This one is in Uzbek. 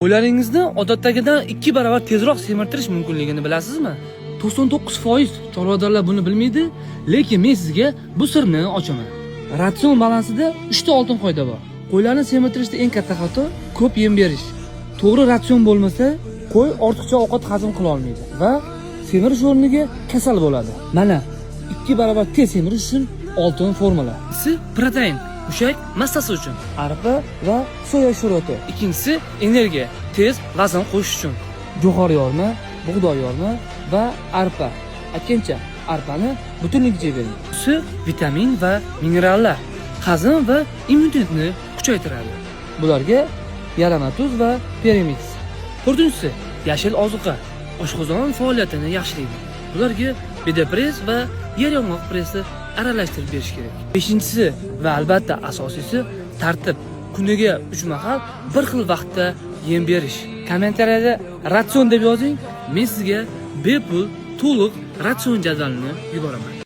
Qo'llaringizni odatdagidan 2 barobar tezroq semirtirish mumkinligini bilasizmi? 99% chorvadorlar buni bilmaydi, lekin men sizga bu sirni ochaman. Ratsion balansida 3 ta oltin qoida bor. Qo'ylarni semirtirishda eng katta xato ko'p yem berish. To'g'ri ratsion bo'lmasa, qo'y ortiqcha ovqat hazm qila olmaydi va semirish o'rniga kasal bo'ladi. Mana 2 barobar tez semirish uchun oltin formula. Birinchisi protein, mushak massasi uchun. Arpa va soya shuroti. Ikkinchisi energiya, tez vazn qo'shish uchun. Jo'xori yorma, bug'doy yorma va arpa. Akkincha arpani butunligicha bering. Su, vitamin va minerallar, hazm va immunitetni kuchaytiradi. Bularga yalama tuz va premix. To'rtinchisi yashil ozuqa, oshqozon faoliyatini yaxshilaydi. Bularga bedapress va yer yong'oq pressi aralashtirib berish kerak. Beshinchisi va albatta asosiysi tartib. Kuniga 3 mahal bir xil vaqtda yem berish. Kommentariyada ratsion deb yozing, men sizga bepul to'liq ratsion jadvalini yuboraman.